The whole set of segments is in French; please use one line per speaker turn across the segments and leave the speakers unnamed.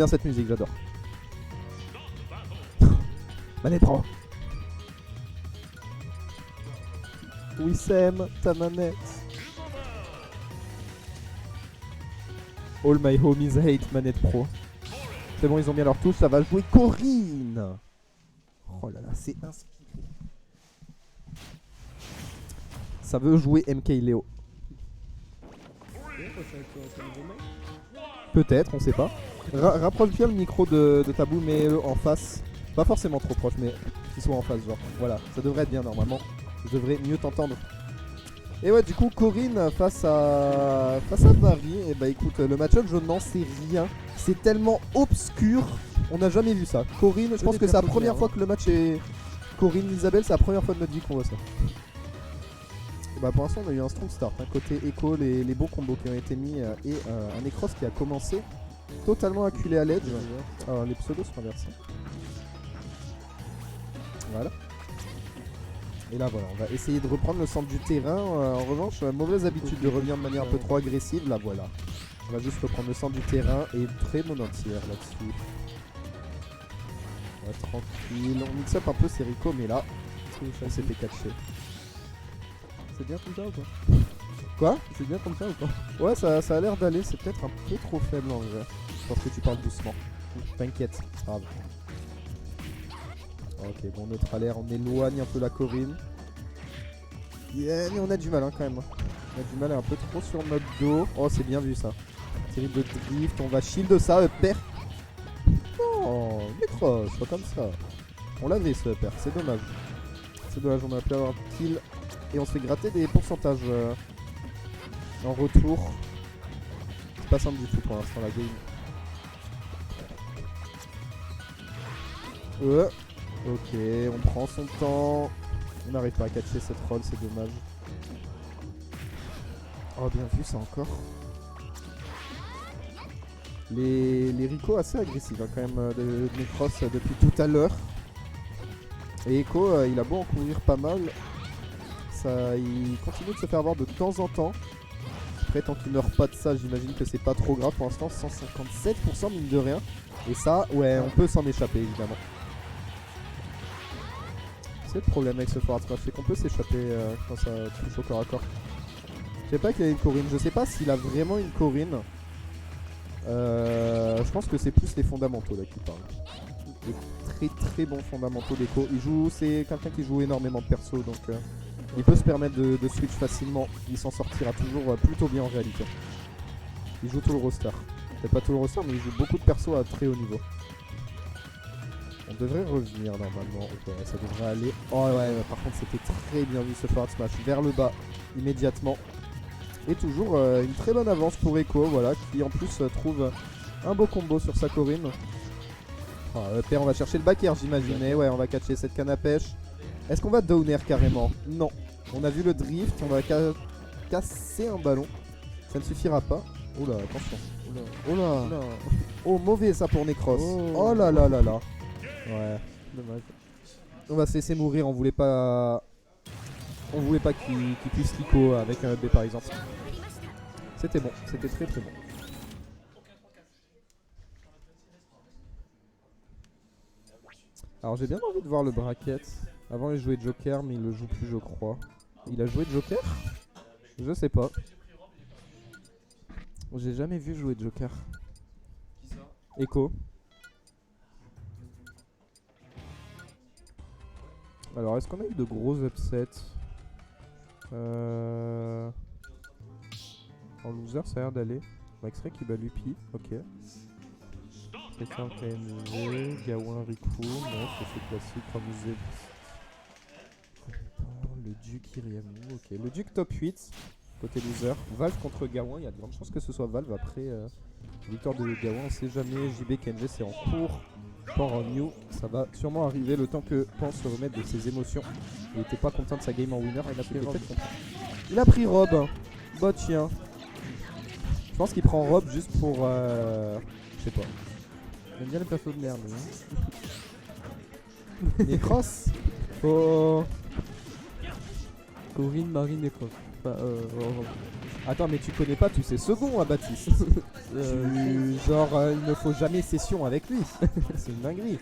Bien cette musique, j'adore. Manette pro. Wissem, ta manette. All my homies hate manette pro. C'est bon, ils ont mis leur touche, ça va jouer Corinne. Oh là là, c'est inspiré. Ça veut jouer MK Léo. Peut-être, on sait pas. Rapproche bien le micro de Tabou, mais en face. Pas forcément trop proche, mais qu'il soit en face, genre. Voilà, ça devrait être bien normalement. Je devrais mieux t'entendre. Et ouais, du coup, Corinne face à Barry. Et bah écoute, le match-up, je n'en sais rien. C'est tellement obscur. On n'a jamais vu ça. Corinne, je pense que c'est la première fois que le match est. Corinne Isabelle, c'est la première fois de notre vie qu'on voit ça. Et bah pour l'instant, on a eu un strong start. Hein. Côté Echo, les bons combos qui ont été mis et un Necros qui a commencé totalement acculé à l'edge. Alors les pseudos sont inversés. Voilà. Et là voilà, on va essayer de reprendre le centre du terrain. En revanche, mauvaise habitude de revenir de manière un peu trop agressive. Là voilà. On va juste reprendre le centre du terrain et très bon entière là-dessus. Ouais, tranquille. On mix up un peu ses Rico, mais là, il s'est fait catcher.
C'est bien comme ça ou quoi?
Quoi?
C'est bien comme ça ou pas?
Ouais, ça a l'air d'aller. C'est peut-être un peu trop faible en vrai. Je pense que tu parles doucement. T'inquiète, c'est grave. Ok, bon, notre alerte, on éloigne un peu la Corinne. Yeah, mais on a du mal hein, quand même. On a du mal un peu trop sur notre dos. Oh, c'est bien vu ça. Terrible drift, on va shield ça, upper. Non, Necros, pas comme ça. On l'avait ce upper, c'est dommage. C'est dommage, on a pu avoir un kill. Et on se fait gratter des pourcentages en retour. C'est pas simple du tout pour l'instant la game. Ok, on prend son temps. On n'arrive pas à catcher cette roll, c'est dommage. Oh, bien vu ça encore. Les Rico assez agressifs hein, quand même de Necros depuis tout à l'heure. Et Echo, il a beau en courir pas mal. Ça, il continue de se faire avoir de temps en temps. Après, tant qu'il meurt pas de ça, j'imagine que c'est pas trop grave pour l'instant. 157% mine de rien. Et ça, ouais, on peut s'en échapper évidemment. C'est le problème avec ce forward smash, c'est qu'on peut s'échapper quand ça touche au corps à corps. Je sais pas qu'il a une Corinne, je sais pas s'il a vraiment une Corinne. Je pense que c'est plus les fondamentaux là qui parlent. Les très bons fondamentaux d'Echo. C'est quelqu'un qui joue énormément de perso donc il peut se permettre de switch facilement. Il s'en sortira toujours plutôt bien en réalité. Il joue tout le roster. Peut-être pas tout le roster mais il joue beaucoup de persos à très haut niveau. On devrait revenir normalement, ok ça devrait aller. Oh ouais, par contre c'était très bien vu ce forward smash vers le bas immédiatement. Et toujours une très bonne avance pour Echo, voilà, qui en plus trouve un beau combo sur sa Corinne. Oh, on va chercher le back air j'imagine, et ouais on va catcher cette canne à pêche. Est-ce qu'on va down air carrément? Non, on a vu le drift, on va casser un ballon. Ça ne suffira pas. Oula, attention. Oula. Oh mauvais ça pour Necros. Oh là là là là. Ouais, dommage. On va se laisser mourir, on voulait pas qu'il puisse Lico avec un B par exemple. C'était bon, c'était très bon. Alors j'ai bien envie de voir le bracket. Avant il jouait Joker mais il le joue plus je crois. Il a joué Joker? Je sais pas. J'ai jamais vu jouer Joker. Echo. Alors, est-ce qu'on a eu de gros upsets en loser, ça a l'air d'aller. Maxray qui bat Lupi, ok. Christian KMG, Gawain Riku, non, c'est classique, Ramuzé. Le Duc Iriamu, ok. Le Duc top 8, côté loser. Valve contre Gawain, il y a de grandes chances que ce soit Valve après victoire de Gawain, on sait jamais. JB KNG, c'est en cours. Port en new, ça va sûrement arriver le temps que pense se remettre de ses émotions. Il était pas content de sa game en winner, il a pris Rob. Bah tiens. Je pense qu'il prend Rob juste pour je sais pas.
J'aime bien les persos de merde.
Necros. Oh.
Corinne, Marine et Cross. Enfin,
Attends, mais tu connais pas tous ces seconds à Baptiste. Il ne faut jamais session avec lui. C'est une dinguerie.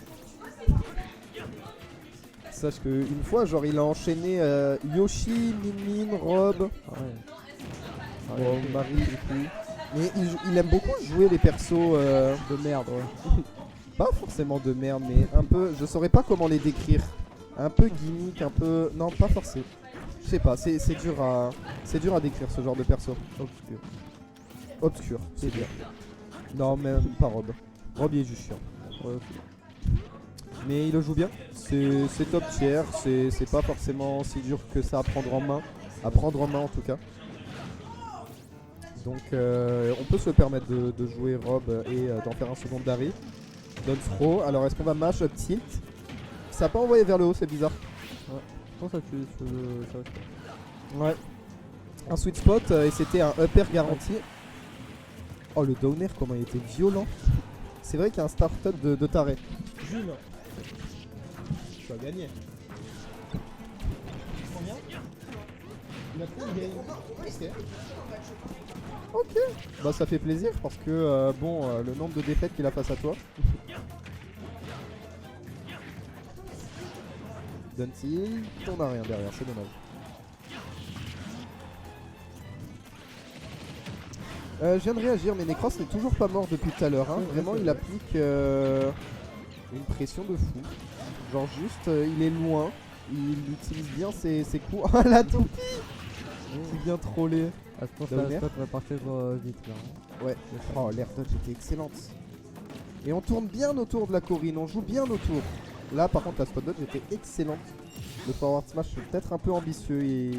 Sache que une fois, genre, il a enchaîné Yoshi, Min Min, Rob,
ouais.
Marie, du coup. Mais il aime beaucoup jouer les persos
De merde, ouais.
pas forcément de merde, mais un peu. Je saurais pas comment les décrire. Un peu gimmick, un peu. Non, pas forcément. Je sais pas, c'est dur à décrire ce genre de perso.
Obscur.
Obscur, c'est bien. Non, même pas Rob. Rob il est juste chiant.
Ouais, ok.
Mais il le joue bien. C'est top tier. C'est pas forcément si dur que ça à prendre en main. À prendre en main en tout cas. Donc on peut se le permettre de jouer Rob et d'en faire un second d'Harry. Down throw. Alors est-ce qu'on va mash up tilt? Ça a pas envoyé vers le haut, c'est bizarre.
Je pense que ça reste.
Ouais. Un sweet spot et c'était un upper garanti. Oh le downer comment il était violent. C'est vrai qu'il y a un start-up de taré. Jules, tu as gagné. Combien? Il a pris une game. Ok. Bah ça fait plaisir parce que le nombre de défaites qu'il a face à toi. Dunty, on a rien derrière, c'est dommage. Je viens de réagir, mais Necros n'est toujours pas mort depuis tout à l'heure. Hein. Vraiment, il applique une pression de fou. Genre juste, il est loin. Il utilise bien ses coups. Oh la toupie! C'est bien trollé.
Ah, je pense que la spot va partir vite là.
Ouais. Oh, l'air dodge était excellente. Et on tourne bien autour de la Corine, on joue bien autour. Là, par contre, la spot dodge était excellente. Le forward smash est peut-être un peu ambitieux et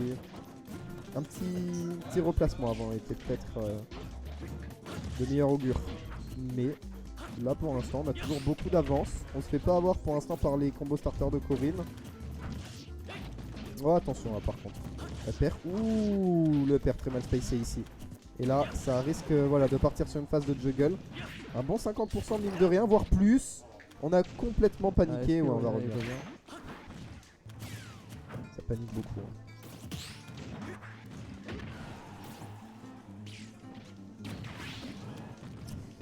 un petit replacement avant était peut-être de meilleur augure. Mais là, pour l'instant, on a toujours beaucoup d'avance. On se fait pas avoir pour l'instant par les combos starters de Corine. Oh, attention là, par contre. Le père, ouh, le père très mal spacé ici. Et là, ça risque de partir sur une phase de juggle. Un bon 50% mine de rien, voire plus. On a complètement paniqué. Ouais, on va revenir. Ça panique beaucoup. Hein.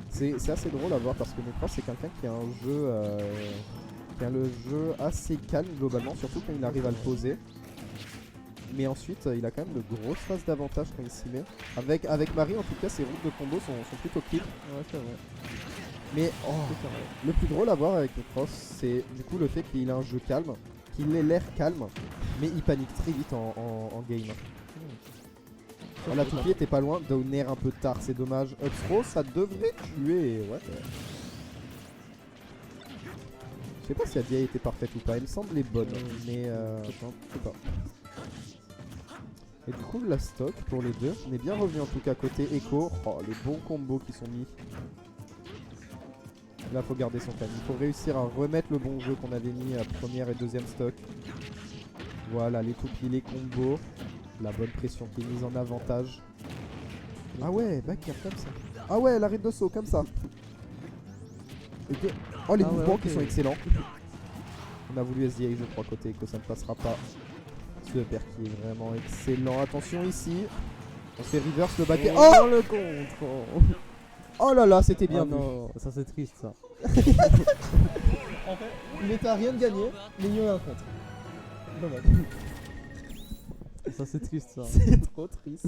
C'est assez drôle à voir parce que Necros c'est quelqu'un qui a un jeu qui a le jeu assez calme globalement, surtout quand il arrive à le poser. Mais ensuite, il a quand même de grosses phases d'avantage quand il s'y met. Avec Marie, en tout cas, ses routes de combo sont plutôt clean.
Ouais, c'est vrai.
Mais le plus drôle à voir avec Necros, c'est du coup le fait qu'il a un jeu calme, qu'il ait l'air calme, mais il panique très vite en game. Oh, la toupie était pas loin, downer un peu tard, c'est dommage. Up throw, ça devrait tuer. Ouais. Je sais pas si la DI était parfaite ou pas, elle me semblait bonne, mais je sais pas. Et du coup, la stock pour les deux. On est bien revenu en tout cas côté Echo. Oh, les bons combos qui sont mis. Là, faut garder son calme. Il faut réussir à remettre le bon jeu qu'on avait mis à première et deuxième stock. Voilà, les toupies, les combos. La bonne pression qui est mise en avantage. Ah ouais, back air comme ça. Ah ouais, l'arrêt de saut comme ça. Oh, les mouvements qui sont excellents. On a voulu SDI, je crois, côté Echo, ça ne passera pas. Ce père qui est vraiment excellent. Attention ici. On fait reverse le back. Oh le contre. Oh là là, c'était bien vu.
Non, ça c'est triste ça.
En fait, il était à rien de gagner, mais il y a eu un contre. Dommage.
Ça c'est triste ça.
C'est trop triste.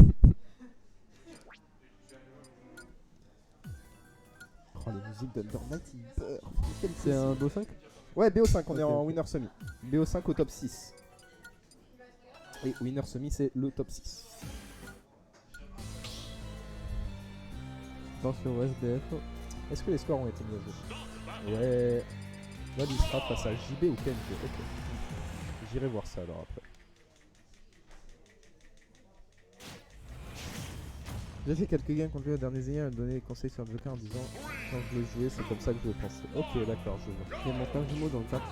Oh les musiques d'Under Night, il beurre.
C'est un BO5?
Ouais, BO5, on est en winner semi. BO5 au top 6. Et winner semi, c'est le top 6.
Attention, SBF.
Est-ce que les scores ont été mis à jour? Ouais. Là, il sera face à JB ou KNG. Ok. J'irai voir ça alors après. J'ai fait quelques games contre lui au dernier Zénien, elle me donnait des conseils sur le Joker en disant quand je le jouais, c'est comme ça que je le pensais. Ok, d'accord, je vois.
Il y a mon frère jumeau dans le 4.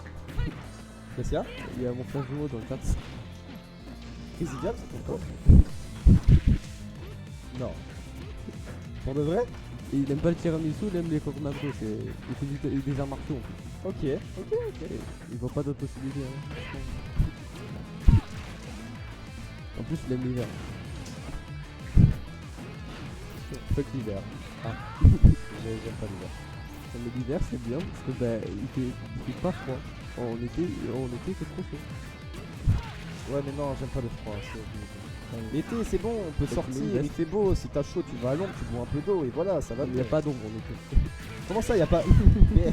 Qu'est-ce qu'il y a?
Il y a mon frère jumeau dans le 4.
Crazy Jam, c'est ton corps? Non. Pour de vrai?
Et il aime pas le tiramisu, il aime les coconatos. Il fait des arts martiaux en plus.
Ok.
Il voit pas d'autres possibilités. Hein. En plus, il aime l'hiver.
Fuck l'hiver. Ah. J'aime pas l'hiver.
Mais l'hiver c'est bien parce que bah, il fait pas froid. En été c'est trop chaud.
Ouais mais non, j'aime pas le froid. L'été c'est bon, on peut
Bah, tu
sortir,
mets une
il fait beau, si t'as chaud tu vas à l'ombre, tu bois un peu d'eau et voilà, ça va
Il n'y
bien.
a pas d'ombre en été.
Comment ça, y a pas Mais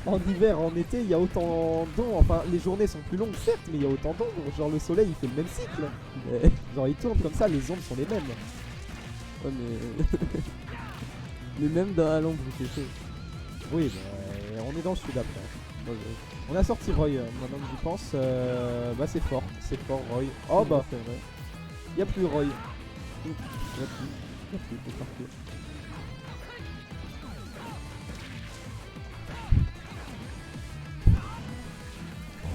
en hiver, en été, il y a autant d'ombre. Enfin, les journées sont plus longues, certes, mais il y a autant d'ombre. Genre, le soleil, il fait le même cycle.
Mais,
Genre, il tourne comme ça, les ombres sont les mêmes.
ouais, mais... mais même dans la l'ombre il fait chaud.
Oui, bah, on est dans le sud après.
Ouais, ouais.
On a sorti Roy, maintenant que j'y pense. Bah, c'est fort, Roy. Oh bah,
c'est vrai.
y a plus Roy.
C'est parfait.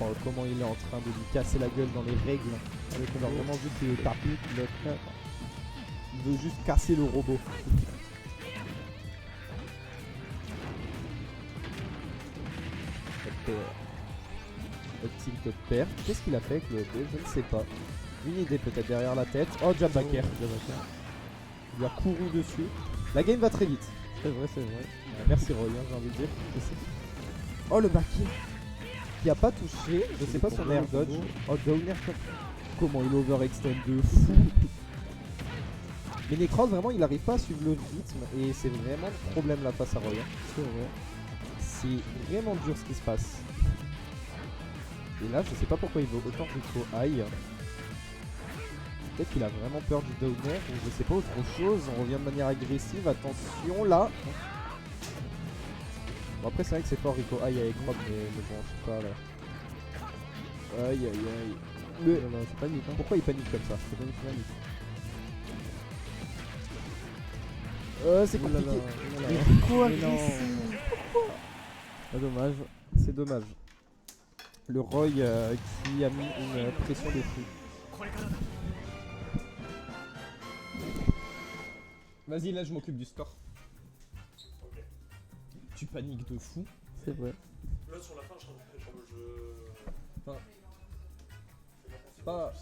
Oh, comment il est en train de lui casser la gueule dans les règles. Avec on a vraiment vu qu'il est tapé, il veut juste casser le robot. Tilt père. Qu'est-ce qu'il a fait avec le B? Je ne sais pas. Une idée peut-être derrière la tête. Oh, Jabbaker. Il lui a couru dessus. La game va très vite.
C'est vrai, c'est vrai.
Merci Roy, hein, j'ai envie de dire. Oh, le back qui a pas touché. Je sais pas son air dodge. Oh, downer. Comment il overextend de fou. Mais Necrol, vraiment, il arrive pas à suivre le rythme. Et c'est vraiment le problème là face à Roy.
C'est vrai.
C'est vraiment dur ce qui se passe. Et là, je sais pas pourquoi il veut autant Rico aille. Peut-être qu'il a vraiment peur du downer ou je sais pas autre chose. On revient de manière agressive. Attention là. Bon, après, c'est vrai que c'est fort Rico aille avec Rob, mais bon, je sais pas là. Aïe aïe aïe. Mais
Non, non, c'est panique. Hein.
pourquoi il panique comme ça?
C'est panique, panique.
C'est
Oh là là,
compliqué.
oh là là.
Rico
Mais non.
agressif.
Ah, dommage.
C'est dommage. Le Roy qui a mis une pression de fou. Vas-y, là je m'occupe du score. Tu paniques de fou.
C'est vrai.
Là sur la fin je serai sur le jeu.
Pas,